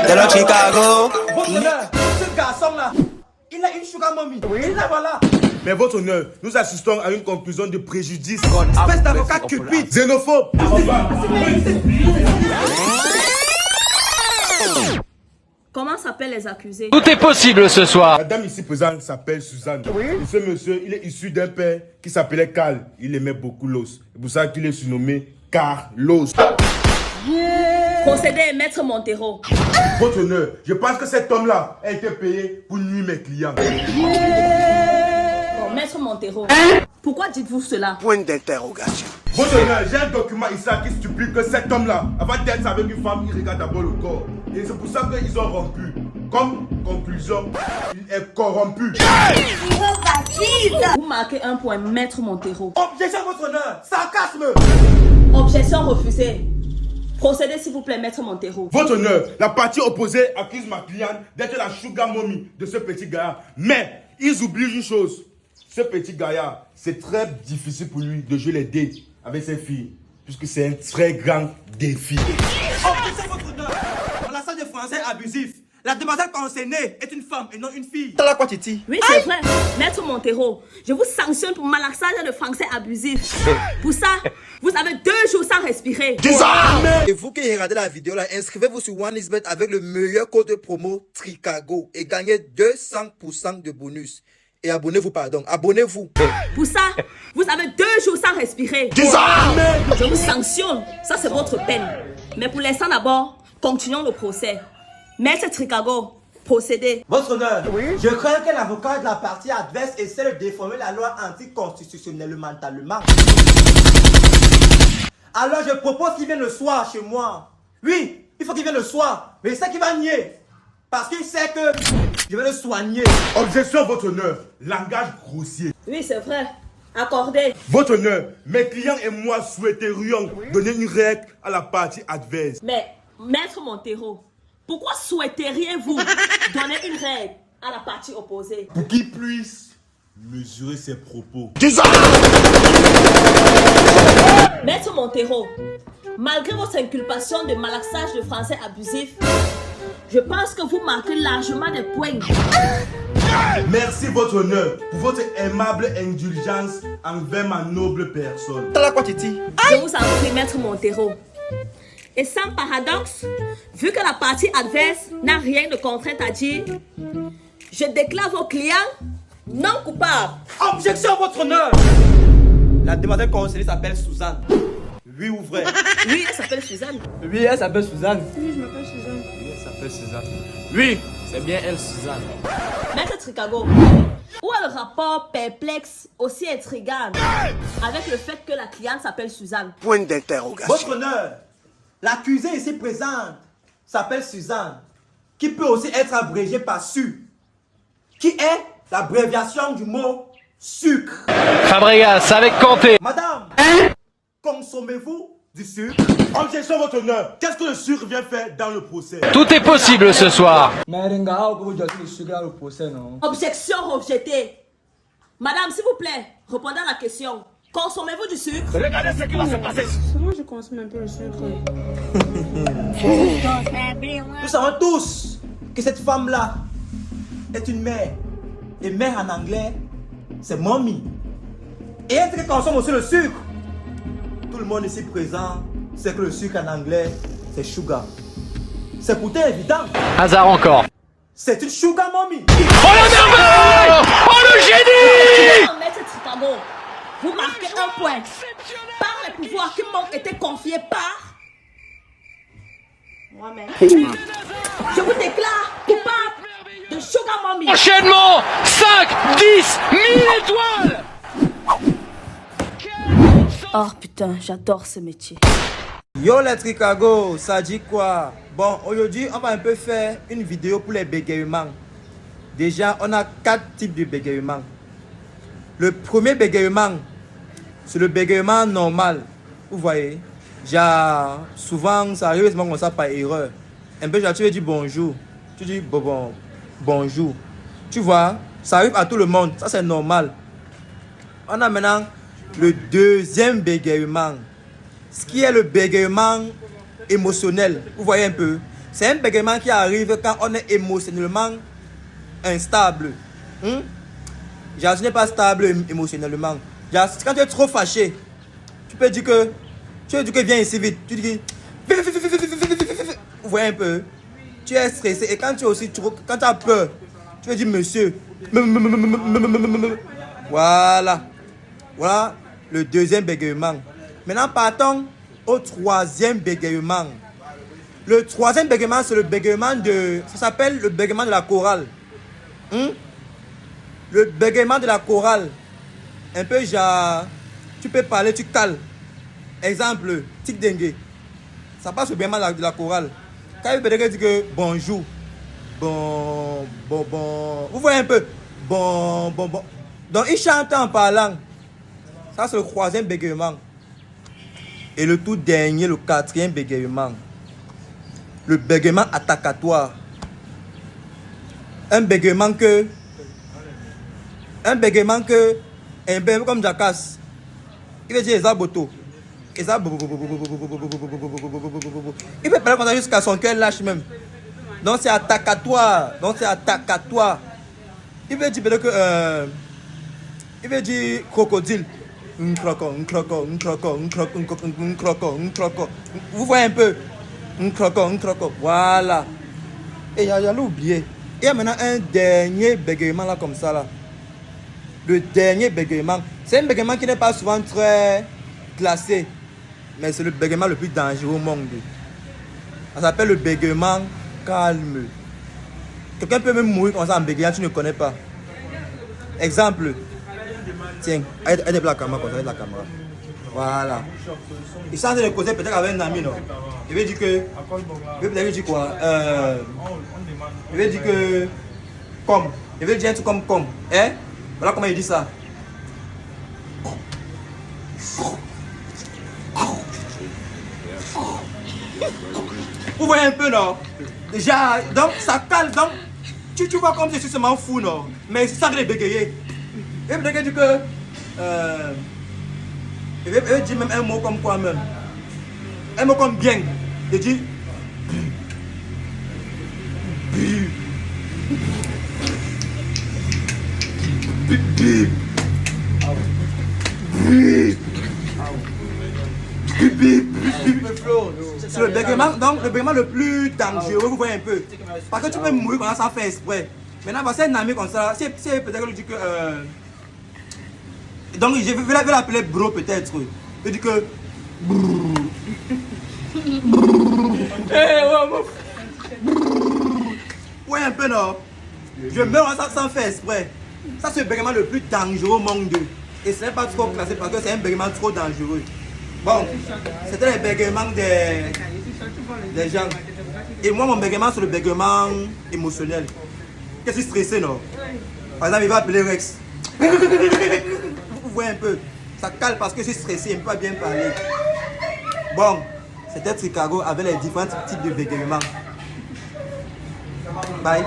de la Chicago. Votre honneur, ce garçon-là, il a une sugar mommy. Oui. Il la voilà. Mais votre honneur, nous assistons à une conclusion de préjudice. Espèce d'avocat cupide. Xénophobe. Comment s'appellent les accusés? Tout est possible ce soir. La dame ici présente s'appelle Suzanne. Oui. Et ce monsieur, il est issu d'un père qui s'appelait Carl. Il aimait beaucoup l'os. C'est pour ça qu'il est surnommé Carlos. Procédez, maître Montero. Votre honneur, je pense que cet homme-là a été payé pour nuire mes clients. Bon, maître Montero, pourquoi dites-vous cela? Point d'interrogation. Votre honneur, j'ai un document ici qui stipule que cet homme-là, avant d'être avec une femme, il regarde d'abord le corps. Et c'est pour ça qu'ils ont rompu. Comme conclusion, il est corrompu. Vous marquez un point, maître Montero. Objection, votre honneur. Sarcasme. Objection refusée. Procédez s'il vous plaît, maître Montero. Votre honneur, la partie opposée accuse ma cliente d'être la sugar mommy de ce petit gaillard. Mais ils oublient une chose. Ce petit gaillard, c'est très difficile pour lui de jouer les dés avec ses filles. Puisque c'est un très grand défi. Objection, votre honneur. Dans la salle de français abusif, la demoiselle concernée est une femme et non une fille. T'as la quoi, Titi? Oui, c'est vrai. Maître Montero, je vous sanctionne pour malaxage de français abusif. Pour ça, vous avez 2 jours sans respirer. Et vous qui regardez la vidéo là, inscrivez-vous sur OneXBet avec le meilleur code promo Tricago et gagnez 200% de bonus. Et abonnez-vous, pardon. Abonnez-vous. Pour ça, vous avez 2 jours sans respirer. Je vous sanctionne. Ça, c'est votre peine. Mais pour l'instant, d'abord, continuons le procès. Maître Tricago, procédez. Votre honneur, je crains que l'avocat de la partie adverse essaie de déformer la loi anticonstitutionnellement. Alors je propose qu'il vienne le soir chez moi. Oui, il faut qu'il vienne le soir. Mais il sait qu'il va nier. Parce qu'il sait que je vais le soigner. Objection, votre honneur. Langage grossier. Oui, c'est vrai. Accordé. Votre honneur, mes clients et moi souhaiterions donner une règle à la partie adverse. Mais, maître Montero, pourquoi souhaiteriez-vous donner une règle à la partie opposée? Pour qu'il puisse mesurer ses propos. Maître Montero, malgré votre inculpation de malaxage de français abusif, je pense que vous marquez largement des points. Merci, votre honneur, pour votre aimable indulgence envers ma noble personne. T'as la quoi, Titi? Je vous en prie, maître Montero. Et sans paradoxe, vu que la partie adverse n'a rien de contrainte à dire, je déclare vos clients non coupables. Objection, votre honneur. La demoiselle concernée s'appelle Suzanne. Oui ou vrai? Oui, elle s'appelle Suzanne. Oui, elle s'appelle Suzanne. Oui, je m'appelle Suzanne. Oui, elle s'appelle Suzanne. Oui, c'est bien elle, Suzanne. Maître Tricago, où est le rapport perplexe aussi intrigant avec le fait que la cliente s'appelle Suzanne? Point d'interrogation. Votre honneur, l'accusée ici présente s'appelle Suzanne, qui peut aussi être abrégée par Su, qui est l'abréviation du mot sucre. Fabregas, avec Comté. Madame, consommez-vous du sucre? Objection, votre honneur. Qu'est-ce que le sucre vient faire dans le procès? Tout est possible ce soir. Objection rejetée. Madame, s'il vous plaît, répondez à la question. Consommez-vous du sucre? Moi, je consomme un peu le sucre. Nous savons tous que cette femme-là est une mère. Et mère en anglais, c'est mommy. Et elle qui consomme aussi le sucre. Tout le monde ici présent sait que le sucre en anglais, c'est sugar. C'est pourtant évident. Hasard encore. C'est une sugar mommy. Oh la merveille! Oh le génie! Maître Tricago, vous marquez un point. Par les pouvoirs qui m'ont été confiés par moi-même. Je vous déclare coupable de sugar mommy. Enchaînement 5, 10, 1000 étoiles. Oh putain, j'adore ce métier. Yo les Tricago, ça dit quoi? Bon, aujourd'hui, on va un peu faire une vidéo pour les bégaiements. Déjà, on a 4 types de bégaiements. Le premier bégaiement, c'est le bégaiement normal. Vous voyez, genre, souvent, ça arrive comme ça par erreur. Un peu, genre, tu veux dire bonjour. Tu dis bonjour. Tu vois, ça arrive à tout le monde. Ça, c'est normal. On a maintenant le deuxième bégaiement. Ce qui est le bégaiement émotionnel. Vous voyez un peu. C'est un bégaiement qui arrive quand on est émotionnellement instable. Genre, tu n'es pas stable émotionnellement. Genre, quand tu es trop fâché, tu peux dire que viens ici vite. Tu dis vous voyez un peu. Tu es stressé et quand tu es aussi quand tu as peur, tu veux dire monsieur. Voilà. Voilà le deuxième bégaiement. Maintenant, partons au troisième bégaiement. Le troisième bégaiement, c'est le bégaiement de... Ça s'appelle le bégaiement de la chorale. Le bégaiement de la chorale. Un peu genre... Tu peux parler, tu cales. Exemple, tic dengue. Ça passe au bégaiement de la chorale. Quand il peut dire que bonjour. Bon. Vous voyez un peu. Bon. Donc, il chante en parlant. Ça, c'est le troisième bégaiement. Et le tout dernier, le quatrième bégaiement. Le bégaiement attakatoire. Un bégaiement que, un peu comme Jackass. Il veut dire Ezaboto. Il peut parler comme ça jusqu'à son cœur lâche même. Donc c'est attakatoire. Il veut dire que, il veut dire crocodile. Un croco. Vous voyez un peu. Un croco. Voilà. Et j'allais oublier. Il y a maintenant un dernier bégaiement là comme ça là. Le dernier bégaiement. C'est un bégaiement qui n'est pas souvent très classé. Mais c'est le bégaiement le plus dangereux au monde. Ça s'appelle le bégaiement calme. Quelqu'un peut même mourir comme ça en bégayant, tu ne connais pas. Exemple. Tiens, aide la caméra comme ça, aide la caméra. Voilà. Il s'en est causer peut-être avec un ami, non? Il veut dire que... Il veut dire quoi? Il veut dire que... Comme. Il veut dire un truc comme. Hein? Voilà comment il dit ça. Vous voyez un peu, non? Déjà, donc ça cale, donc... Tu vois comme je suis seulement fou, non? Mais c'est ça que les bégayer. Il veut dire que... Il veut dire même un mot comme quoi même. Un mot comme bien. Il dit... C'est le bégaiement, donc le bégaiement le plus dangereux, vous voyez un peu. Parce que tu peux mourir quand ça fait exprès. Maintenant, c'est un ami comme ça, si peut-être il dit que... Donc je vais l'appeler bro peut-être. Il dit que... Ouais un peu non. Je meurs sans faire exprès. Ça c'est le bégaiement le plus dangereux au monde. Et ce n'est pas trop classé parce que c'est un bégaiement trop dangereux. Bon, c'était le bégaiement des gens. Et moi mon bégaiement c'est le bégaiement émotionnel. Je suis stressé non. Par exemple il va appeler Rex. Vous voyez un peu. Ça cale parce que je suis stressé, il ne peut pas bien parler. Bon, c'était Chicago avec les différents types de bégaiements. Bye.